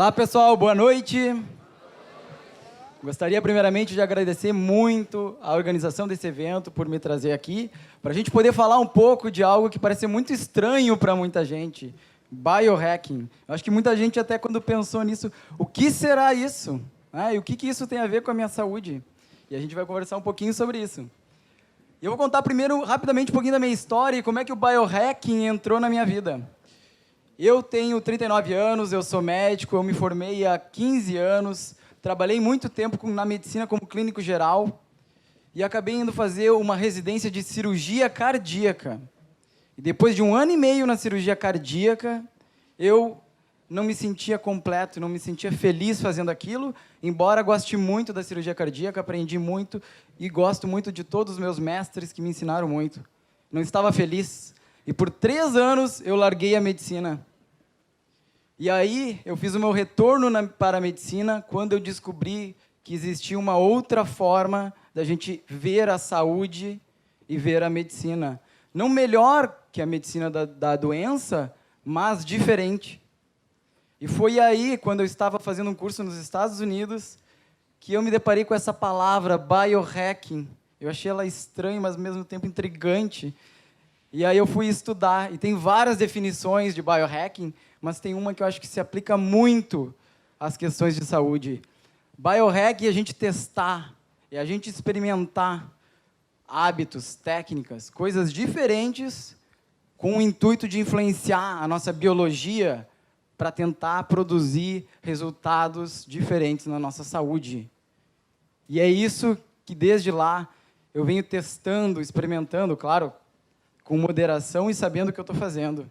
Olá, pessoal, boa noite. Gostaria, primeiramente, de agradecer muito a organização desse evento por me trazer aqui, para a gente poder falar um pouco de algo que parece muito estranho para muita gente, biohacking. Eu acho que muita gente, até quando pensou nisso, o que será isso? E o que isso tem a ver com a minha saúde? E a gente vai conversar um pouquinho sobre isso. E eu vou contar primeiro, rapidamente, um pouquinho da minha história e como é que o biohacking entrou na minha vida. Eu tenho 39 anos, eu sou médico, eu me formei há 15 anos, trabalhei muito tempo na medicina como clínico geral e acabei indo fazer uma residência de cirurgia cardíaca. E depois de 1 ano e meio na cirurgia cardíaca, eu não me sentia completo, não me sentia feliz fazendo aquilo, embora goste muito da cirurgia cardíaca, aprendi muito e gosto muito de todos os meus mestres que me ensinaram muito. Não estava feliz. E por 3 anos eu larguei a medicina. E aí eu fiz o meu retorno para a medicina quando eu descobri que existia uma outra forma da gente ver a saúde e ver a medicina. Não melhor que a medicina da doença, mas diferente. E foi aí, quando eu estava fazendo um curso nos Estados Unidos, que eu me deparei com essa palavra, biohacking. Eu achei ela estranha, mas ao mesmo tempo intrigante. E aí eu fui estudar, e tem várias definições de biohacking, mas tem uma que eu acho que se aplica muito às questões de saúde. Biohacking é a gente testar, é a gente experimentar hábitos, técnicas, coisas diferentes com o intuito de influenciar a nossa biologia para tentar produzir resultados diferentes na nossa saúde. E é isso que desde lá eu venho testando, experimentando, claro, com moderação e sabendo o que eu estou fazendo.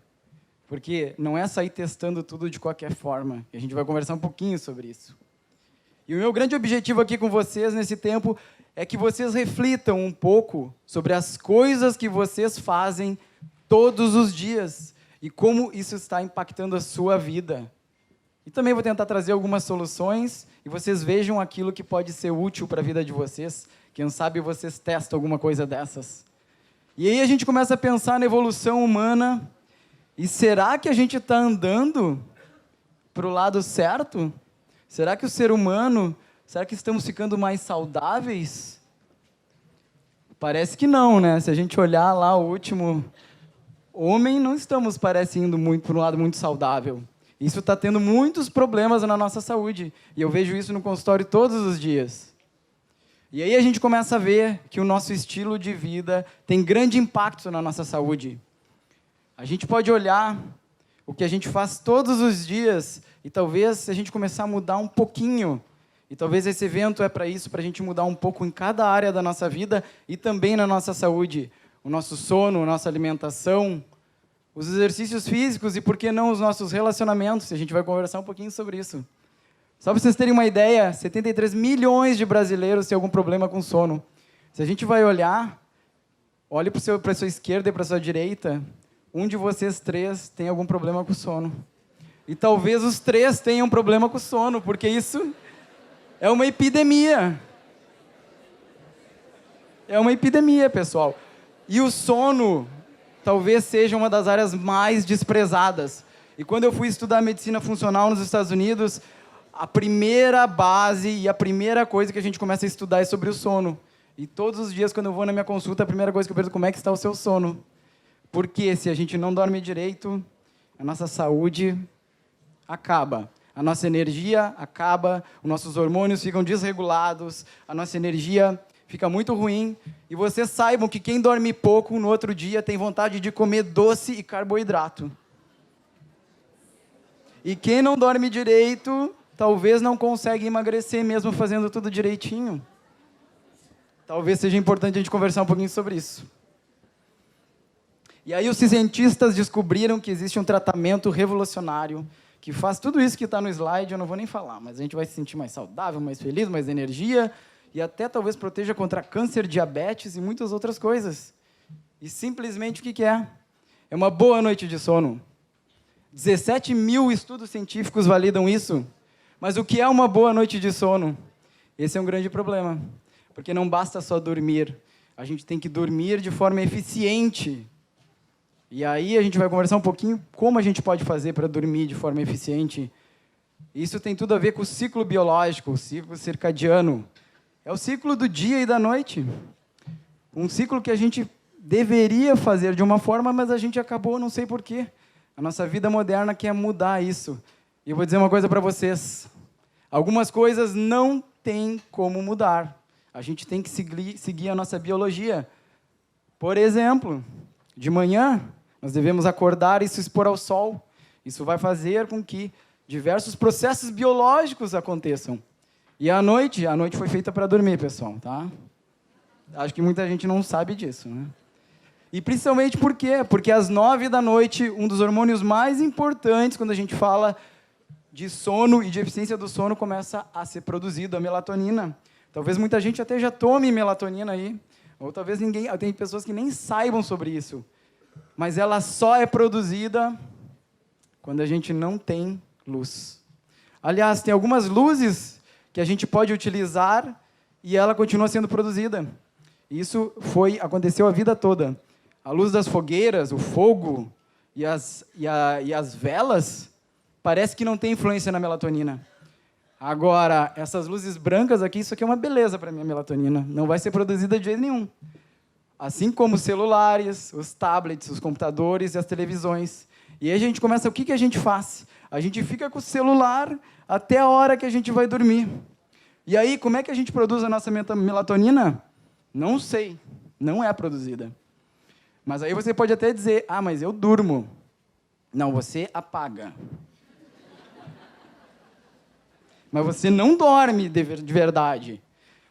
Porque não é sair testando tudo de qualquer forma. E a gente vai conversar um pouquinho sobre isso. E o meu grande objetivo aqui com vocês nesse tempo é que vocês reflitam um pouco sobre as coisas que vocês fazem todos os dias e como isso está impactando a sua vida. E também vou tentar trazer algumas soluções e vocês vejam aquilo que pode ser útil para a vida de vocês. Quem sabe vocês testam alguma coisa dessas. E aí a gente começa a pensar na evolução humana. E será que a gente está andando para o lado certo? Será que o ser humano, será que estamos ficando mais saudáveis? Parece que não, né? Se a gente olhar lá o último homem, não estamos, parece, indo muito para um lado muito saudável. Isso está tendo muitos problemas na nossa saúde. E eu vejo isso no consultório todos os dias. E aí a gente começa a ver que o nosso estilo de vida tem grande impacto na nossa saúde. A gente pode olhar o que a gente faz todos os dias e talvez se a gente começar a mudar um pouquinho, e talvez esse evento é para isso, para a gente mudar um pouco em cada área da nossa vida e também na nossa saúde. O nosso sono, a nossa alimentação, os exercícios físicos e, por que não, os nossos relacionamentos. A gente vai conversar um pouquinho sobre isso. Só para vocês terem uma ideia, 73 milhões de brasileiros têm algum problema com sono. Se a gente vai olhar, olhe para a sua esquerda e para a sua direita, um de vocês 3 tem algum problema com sono. E talvez os 3 tenham problema com sono, porque isso é uma epidemia. É uma epidemia, pessoal. E o sono talvez seja uma das áreas mais desprezadas. E quando eu fui estudar medicina funcional nos Estados Unidos, a primeira base e a primeira coisa que a gente começa a estudar é sobre o sono. E todos os dias, quando eu vou na minha consulta, a primeira coisa que eu pergunto é como é que está o seu sono. Porque se a gente não dorme direito, a nossa saúde acaba. A nossa energia acaba, os nossos hormônios ficam desregulados, a nossa energia fica muito ruim. E vocês saibam que quem dorme pouco, no outro dia, tem vontade de comer doce e carboidrato. E quem não dorme direito, talvez não consegue emagrecer mesmo fazendo tudo direitinho. Talvez seja importante a gente conversar um pouquinho sobre isso. E aí os cientistas descobriram que existe um tratamento revolucionário que faz tudo isso que está no slide, eu não vou nem falar, mas a gente vai se sentir mais saudável, mais feliz, mais energia e até talvez proteja contra câncer, diabetes e muitas outras coisas. E simplesmente o que é? É uma boa noite de sono. 17 mil estudos científicos validam isso. Mas o que é uma boa noite de sono? Esse é um grande problema, porque não basta só dormir. A gente tem que dormir de forma eficiente. E aí a gente vai conversar um pouquinho como a gente pode fazer para dormir de forma eficiente. Isso tem tudo a ver com o ciclo biológico, o ciclo circadiano. É o ciclo do dia e da noite. Um ciclo que a gente deveria fazer de uma forma, mas a gente acabou, não sei porquê. A nossa vida moderna quer mudar isso. E eu vou dizer uma coisa para vocês. Algumas coisas não tem como mudar. A gente tem que seguir a nossa biologia. Por exemplo, de manhã, nós devemos acordar e se expor ao sol. Isso vai fazer com que diversos processos biológicos aconteçam. E a noite foi feita para dormir, pessoal, tá? Acho que muita gente não sabe disso, né? E principalmente por quê? Porque às 9 da noite, um dos hormônios mais importantes quando a gente fala de sono e de eficiência do sono começa a ser produzido, a melatonina. Talvez muita gente até já tome melatonina aí, ou talvez tem pessoas que nem saibam sobre isso. Mas ela só é produzida quando a gente não tem luz. Aliás, tem algumas luzes que a gente pode utilizar e ela continua sendo produzida. Isso aconteceu a vida toda. A luz das fogueiras, o fogo e as velas, parece que não tem influência na melatonina. Agora, essas luzes brancas aqui, isso aqui é uma beleza para a minha melatonina. Não vai ser produzida de jeito nenhum. Assim como os celulares, os tablets, os computadores e as televisões. E aí a gente começa, o que a gente faz? A gente fica com o celular até a hora que a gente vai dormir. E aí, como é que a gente produz a nossa melatonina? Não sei, não é produzida. Mas aí você pode até dizer, mas eu durmo. Não, você apaga. Mas você não dorme de verdade.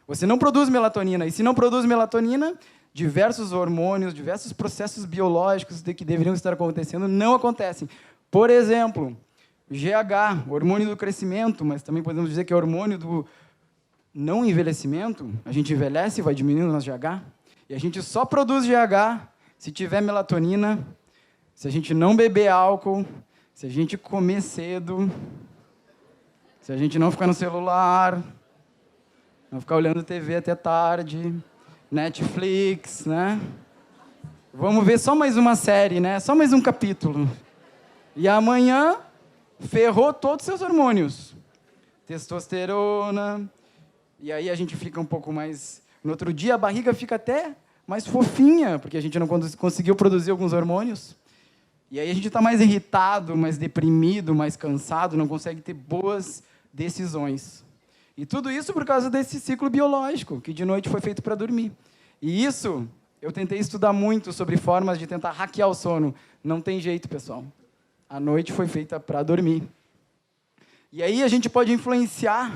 Você não produz melatonina. E se não produz melatonina, diversos hormônios, diversos processos biológicos que deveriam estar acontecendo não acontecem. Por exemplo, GH, hormônio do crescimento, mas também podemos dizer que é hormônio do não envelhecimento. A gente envelhece e vai diminuindo o nosso GH. E a gente só produz GH se tiver melatonina, se a gente não beber álcool, se a gente comer cedo, se a gente não ficar no celular, não ficar olhando TV até tarde, Netflix, né? Vamos ver só mais uma série, né? Só mais um capítulo. E amanhã ferrou todos os seus hormônios. Testosterona. E aí a gente fica um pouco mais... No outro dia a barriga fica até mais fofinha, porque a gente não conseguiu produzir alguns hormônios. E aí a gente está mais irritado, mais deprimido, mais cansado, não consegue ter boas decisões. E tudo isso por causa desse ciclo biológico, que de noite foi feito para dormir. E isso, eu tentei estudar muito sobre formas de tentar hackear o sono. Não tem jeito, pessoal. A noite foi feita para dormir. E aí a gente pode influenciar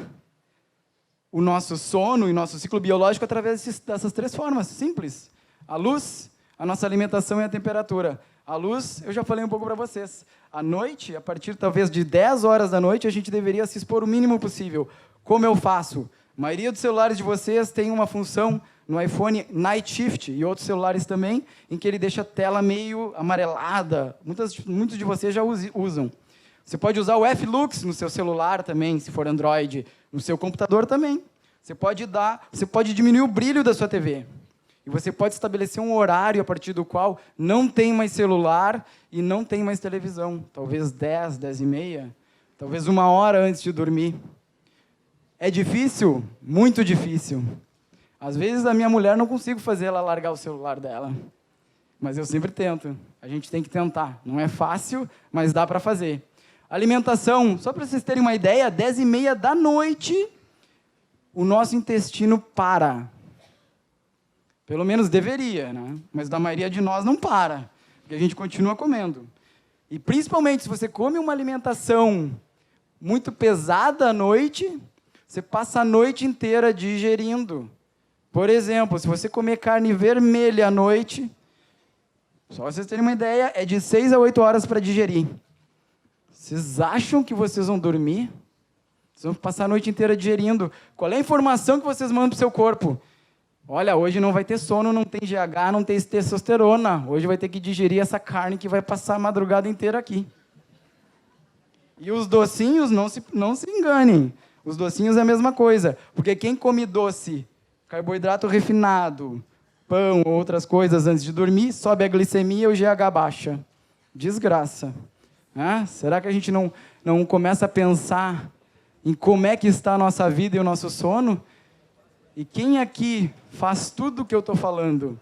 o nosso sono e o nosso ciclo biológico através dessas três formas, simples. A luz, a nossa alimentação e a temperatura. A luz, eu já falei um pouco para vocês. À noite, a partir talvez de 10 horas da noite, a gente deveria se expor o mínimo possível. Como eu faço? A maioria dos celulares de vocês tem uma função no iPhone Night Shift e outros celulares também, em que ele deixa a tela meio amarelada. Muitos de vocês já usam. Você pode usar o F-Lux no seu celular também, se for Android, no seu computador também. Você pode diminuir o brilho da sua TV. E você pode estabelecer um horário a partir do qual não tem mais celular e não tem mais televisão. Talvez 10, 10 e meia, talvez 1 hora antes de dormir. É difícil? Muito difícil. Às vezes a minha mulher não consigo fazer ela largar o celular dela. Mas eu sempre tento. A gente tem que tentar. Não é fácil, mas dá para fazer. Alimentação, só para vocês terem uma ideia, 10 e meia da noite, o nosso intestino para. Pelo menos deveria, né? Mas da maioria de nós não para, porque a gente continua comendo. E principalmente se você come uma alimentação muito pesada à noite, você passa a noite inteira digerindo. Por exemplo, se você comer carne vermelha à noite, só para vocês terem uma ideia, é de 6 a 8 horas para digerir. Vocês acham que vocês vão dormir? Vocês vão passar a noite inteira digerindo. Qual é a informação que vocês mandam para o seu corpo? Olha, hoje não vai ter sono, não tem GH, não tem testosterona. Hoje vai ter que digerir essa carne que vai passar a madrugada inteira aqui. E os docinhos, não se enganem. Os docinhos é a mesma coisa. Porque quem come doce, carboidrato refinado, pão ou outras coisas antes de dormir, sobe a glicemia e o GH baixa. Desgraça. Será que a gente não começa a pensar em como é que está a nossa vida e o nosso sono? E quem aqui faz tudo o que eu estou falando?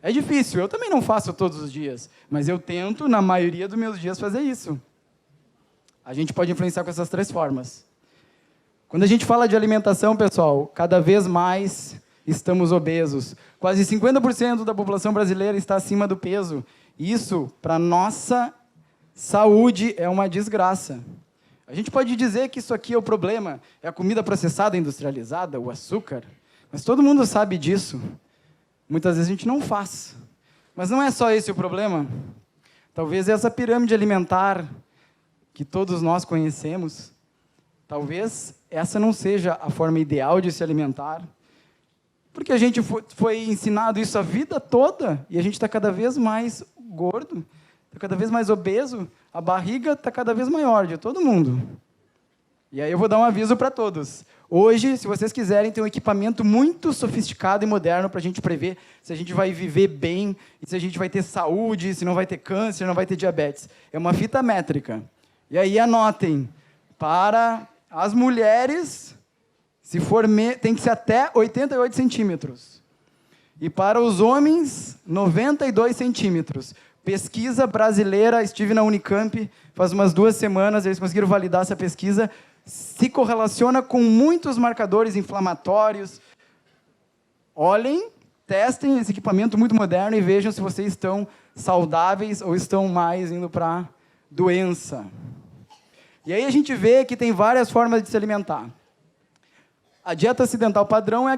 É difícil, eu também não faço todos os dias, mas eu tento, na maioria dos meus dias, fazer isso. A gente pode influenciar com essas 3 formas. Quando a gente fala de alimentação, pessoal, cada vez mais estamos obesos. Quase 50% da população brasileira está acima do peso. Isso, para nossa saúde, é uma desgraça. A gente pode dizer que isso aqui é o problema, é a comida processada, industrializada, o açúcar, mas todo mundo sabe disso. Muitas vezes a gente não faz. Mas não é só esse o problema. Talvez essa pirâmide alimentar que todos nós conhecemos, talvez essa não seja a forma ideal de se alimentar, porque a gente foi ensinado isso a vida toda e a gente está cada vez mais gordo, está cada vez mais obeso, a barriga está cada vez maior de todo mundo. E aí eu vou dar um aviso para todos. Hoje, se vocês quiserem, tem um equipamento muito sofisticado e moderno para a gente prever se a gente vai viver bem, se a gente vai ter saúde, se não vai ter câncer, não vai ter diabetes. É uma fita métrica. E aí anotem, para as mulheres, se for tem que ser até 88 centímetros. E para os homens, 92 centímetros. Pesquisa brasileira, estive na Unicamp faz umas 2 semanas, eles conseguiram validar essa pesquisa, se correlaciona com muitos marcadores inflamatórios. Olhem, testem esse equipamento muito moderno e vejam se vocês estão saudáveis ou estão mais indo para doença. E aí a gente vê que tem várias formas de se alimentar. A dieta ocidental padrão é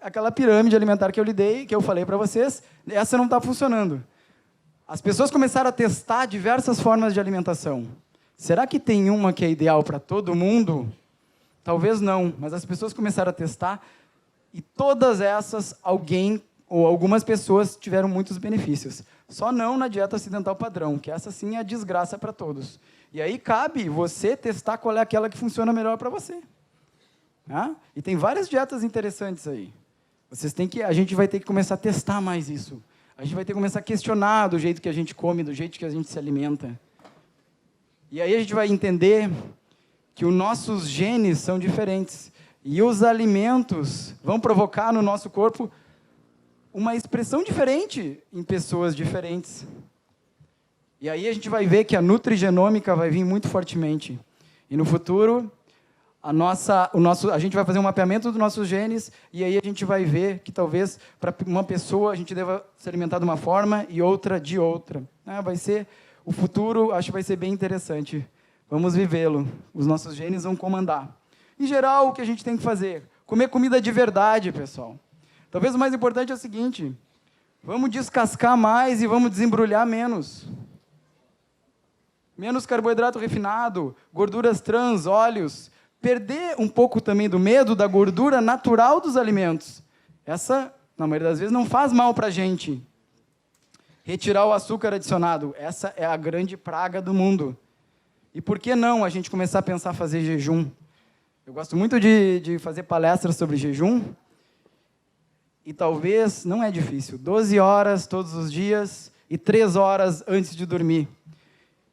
aquela pirâmide alimentar que eu lhe dei, que eu falei para vocês. Essa não está funcionando. As pessoas começaram a testar diversas formas de alimentação. Será que tem uma que é ideal para todo mundo? Talvez não, mas as pessoas começaram a testar e todas essas, alguém ou algumas pessoas tiveram muitos benefícios. Só não na dieta ocidental padrão, que essa sim é a desgraça para todos. E aí cabe você testar qual é aquela que funciona melhor para você. E tem várias dietas interessantes aí. A gente vai ter que começar a testar mais isso. A gente vai ter que começar a questionar do jeito que a gente come, do jeito que a gente se alimenta. E aí a gente vai entender que os nossos genes são diferentes. E os alimentos vão provocar no nosso corpo uma expressão diferente em pessoas diferentes. E aí a gente vai ver que a nutrigenômica vai vir muito fortemente. E no futuro, a gente vai fazer um mapeamento dos nossos genes e aí a gente vai ver que talvez para uma pessoa a gente deva se alimentar de uma forma e outra de outra. Vai ser o futuro, acho que vai ser bem interessante. Vamos vivê-lo. Os nossos genes vão comandar. Em geral, o que a gente tem que fazer? Comer comida de verdade, pessoal. Talvez o mais importante é o seguinte: vamos descascar mais e vamos desembrulhar menos. Menos carboidrato refinado, gorduras trans, óleos. Perder um pouco também do medo da gordura natural dos alimentos. Essa, na maioria das vezes, não faz mal para a gente. Retirar o açúcar adicionado. Essa é a grande praga do mundo. E por que não a gente começar a pensar em fazer jejum? Eu gosto muito de fazer palestras sobre jejum. E talvez, não é difícil, 12 horas todos os dias e 3 horas antes de dormir.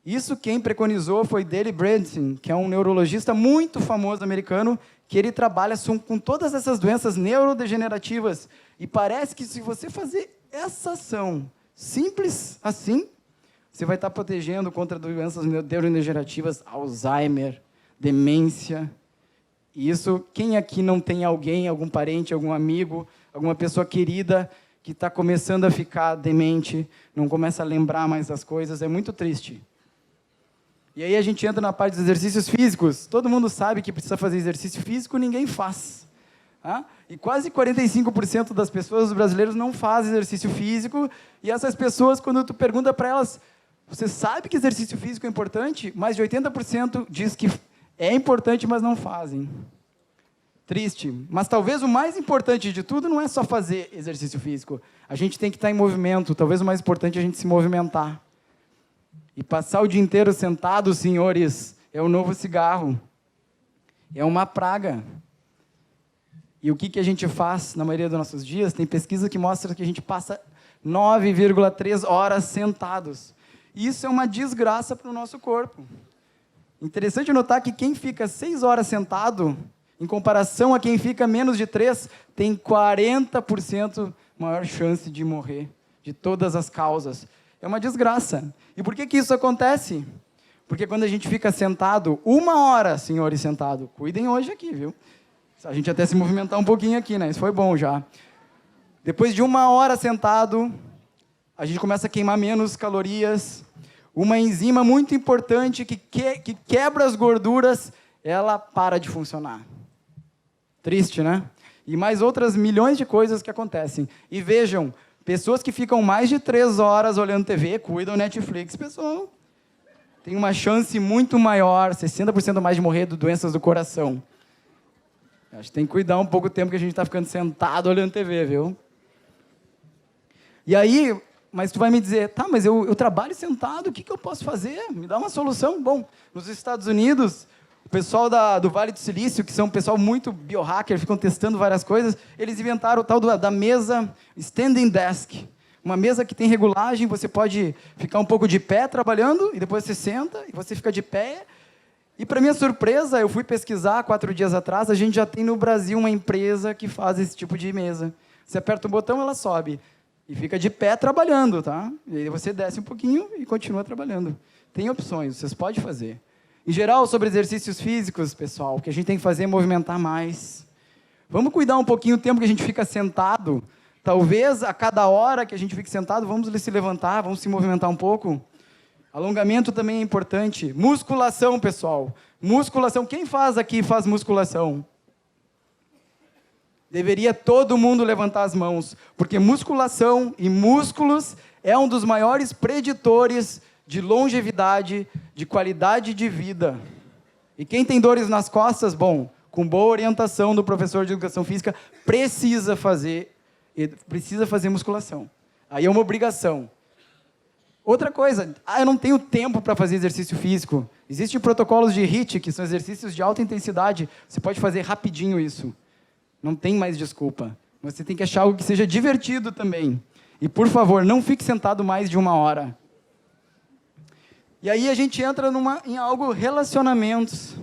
Isso quem preconizou foi Dale Branson, que é um neurologista muito famoso americano, que ele trabalha com todas essas doenças neurodegenerativas. E parece que se você fazer essa ação simples assim, você vai estar protegendo contra doenças neurodegenerativas, Alzheimer, demência. E isso, quem aqui não tem alguém, algum parente, algum amigo, alguma pessoa querida que está começando a ficar demente, não começa a lembrar mais das coisas, é muito triste. E aí a gente entra na parte dos exercícios físicos. Todo mundo sabe que precisa fazer exercício físico, ninguém faz. E quase 45% das pessoas, dos brasileiros, não fazem exercício físico. E essas pessoas, quando tu pergunta para elas, você sabe que exercício físico é importante? Mais de 80% diz que é importante, mas não fazem. Triste. Mas talvez o mais importante de tudo não é só fazer exercício físico. A gente tem que estar em movimento. Talvez o mais importante é a gente se movimentar. E passar o dia inteiro sentado, senhores, é o novo cigarro. É uma praga. E o que a gente faz na maioria dos nossos dias? Tem pesquisa que mostra que a gente passa 9,3 horas sentados. Isso é uma desgraça para o nosso corpo. Interessante notar que quem fica 6 horas sentado, em comparação a quem fica menos de 3, tem 40% maior chance de morrer, de todas as causas. É uma desgraça. E por que isso acontece? Porque quando a gente fica sentado, 1 hora, senhores, sentado, cuidem hoje aqui, viu? A gente até se movimentar um pouquinho aqui, né? Isso foi bom já. Depois de 1 hora sentado, a gente começa a queimar menos calorias. Uma enzima muito importante que quebra as gorduras, ela para de funcionar. Triste, né? E mais outras milhões de coisas que acontecem. E vejam, pessoas que ficam mais de 3 horas olhando TV, cuidam Netflix, pessoal, tem uma chance muito maior, 60% mais de morrer de doenças do coração. Acho que tem que cuidar um pouco do tempo que a gente está ficando sentado olhando TV, viu? E aí, mas tu vai me dizer, tá, mas eu trabalho sentado, o que eu posso fazer? Me dá uma solução. Bom, nos Estados Unidos, o pessoal do Vale do Silício, que são um pessoal muito biohacker, ficam testando várias coisas, eles inventaram o tal da mesa standing desk. Uma mesa que tem regulagem, você pode ficar um pouco de pé trabalhando, e depois você senta, e você fica de pé. E, para minha surpresa, eu fui pesquisar 4 dias atrás, a gente já tem no Brasil uma empresa que faz esse tipo de mesa. Você aperta o botão, ela sobe. E fica de pé trabalhando, tá? E aí você desce um pouquinho e continua trabalhando. Tem opções, vocês podem fazer. Em geral, sobre exercícios físicos, pessoal, o que a gente tem que fazer é movimentar mais. Vamos cuidar um pouquinho do tempo que a gente fica sentado. Talvez, a cada hora que a gente fique sentado, vamos se levantar, vamos se movimentar um pouco. Alongamento também é importante. Musculação, pessoal. Musculação. Quem faz aqui faz musculação? Deveria todo mundo levantar as mãos, porque musculação e músculos é um dos maiores preditores de longevidade, de qualidade de vida. E quem tem dores nas costas, bom, com boa orientação do professor de educação física, precisa fazer musculação. Aí é uma obrigação. Outra coisa, eu não tenho tempo para fazer exercício físico. Existem protocolos de HIIT, que são exercícios de alta intensidade. Você pode fazer rapidinho isso. Não tem mais desculpa. Você tem que achar algo que seja divertido também. E, por favor, não fique sentado mais de 1 hora. E aí a gente entra em algo, relacionamentos.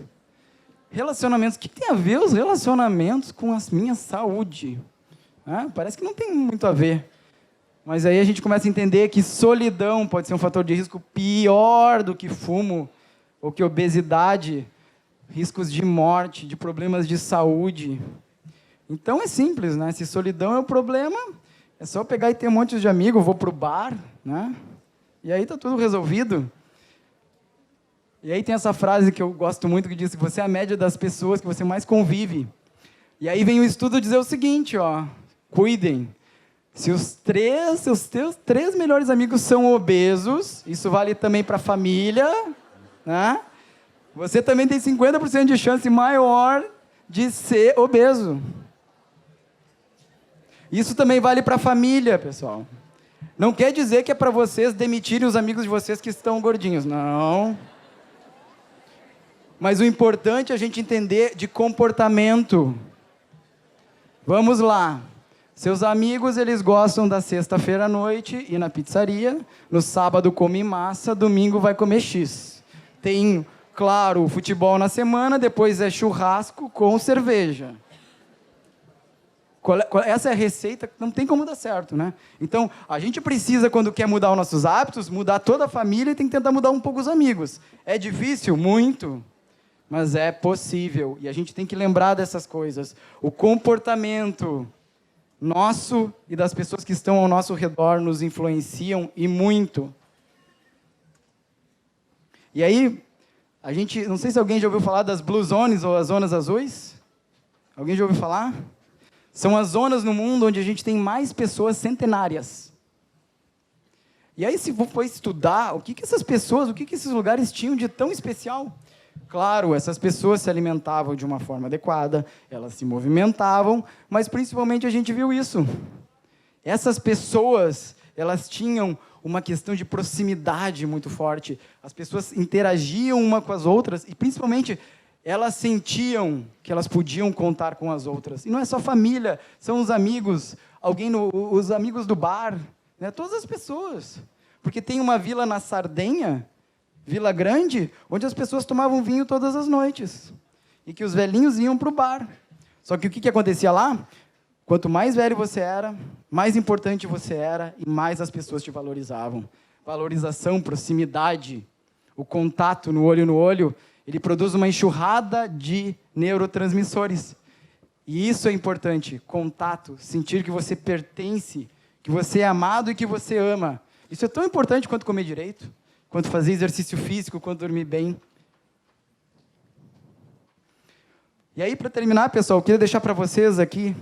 Relacionamentos. O que tem a ver os relacionamentos com a minha saúde? Parece que não tem muito a ver. Mas aí a gente começa a entender que solidão pode ser um fator de risco pior do que fumo, ou que obesidade, riscos de morte, de problemas de saúde. Então é simples, né? Se solidão é o problema, é só pegar e ter um monte de amigos, vou para o bar, né? E aí está tudo resolvido. E aí tem essa frase que eu gosto muito, que diz que você é a média das pessoas que você mais convive. E aí vem o estudo dizer o seguinte, ó, cuidem. Se os teus 3 melhores amigos são obesos, isso vale também para a família, né? Você também tem 50% de chance maior de ser obeso. Isso também vale para a família, pessoal. Não quer dizer que é para vocês demitirem os amigos de vocês que estão gordinhos, não. Mas o importante é a gente entender de comportamento. Vamos lá. Seus amigos, eles gostam da sexta-feira à noite, ir na pizzaria, no sábado come massa, domingo vai comer X. Tem, claro, o futebol na semana, depois é churrasco com cerveja. Essa é a receita, não tem como dar certo, né? Então, a gente precisa, quando quer mudar os nossos hábitos, mudar toda a família e tem que tentar mudar um pouco os amigos. É difícil? Muito. Mas é possível. E a gente tem que lembrar dessas coisas. O comportamento nosso e das pessoas que estão ao nosso redor nos influenciam e muito. E aí, a gente, não sei se alguém já ouviu falar das Blue Zones ou as zonas azuis. Alguém já ouviu falar? São as zonas no mundo onde a gente tem mais pessoas centenárias. E aí, se for estudar, o que essas pessoas, o que esses lugares tinham de tão especial? Claro, essas pessoas se alimentavam de uma forma adequada, elas se movimentavam, mas principalmente a gente viu isso. Essas pessoas, elas tinham uma questão de proximidade muito forte. As pessoas interagiam uma com as outras e, principalmente, elas sentiam que elas podiam contar com as outras. E não é só família, são os amigos, os amigos do bar, né? Todas as pessoas. Porque tem uma vila na Sardenha, Vila Grande, onde as pessoas tomavam vinho todas as noites. E que os velhinhos iam para o bar. Só que o que acontecia lá? Quanto mais velho você era, mais importante você era e mais as pessoas te valorizavam. Valorização, proximidade, o contato no olho, ele produz uma enxurrada de neurotransmissores. E isso é importante, contato, sentir que você pertence, que você é amado e que você ama. Isso é tão importante quanto comer direito, quanto fazer exercício físico, quanto dormir bem. E aí, para terminar, pessoal, eu queria deixar para vocês aqui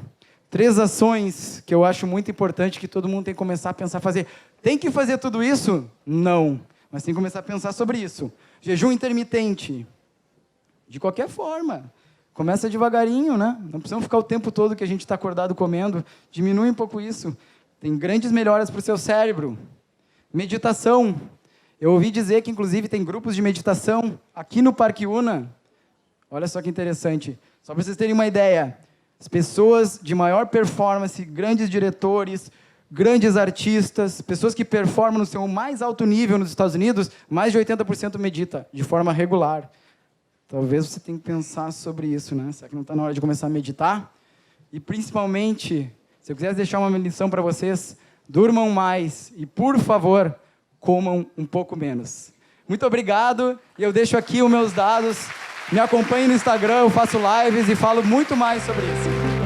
3 ações que eu acho muito importante que todo mundo tem que começar a pensar, fazer. Tem que fazer tudo isso? Não. Mas tem que começar a pensar sobre isso. Jejum intermitente. De qualquer forma. Começa devagarinho, né? Não precisamos ficar o tempo todo que a gente está acordado comendo. Diminui um pouco isso. Tem grandes melhoras para o seu cérebro. Meditação. Eu ouvi dizer que, inclusive, tem grupos de meditação aqui no Parque Una. Olha só que interessante. Só para vocês terem uma ideia. As pessoas de maior performance, grandes diretores, grandes artistas, pessoas que performam no seu mais alto nível nos Estados Unidos, mais de 80% medita de forma regular. Talvez você tenha que pensar sobre isso, né? Será que não está na hora de começar a meditar? E, principalmente, se eu quisesse deixar uma lição para vocês, durmam mais e, por favor, comam um pouco menos. Muito obrigado, e eu deixo aqui os meus dados. Me acompanhe no Instagram, eu faço lives e falo muito mais sobre isso.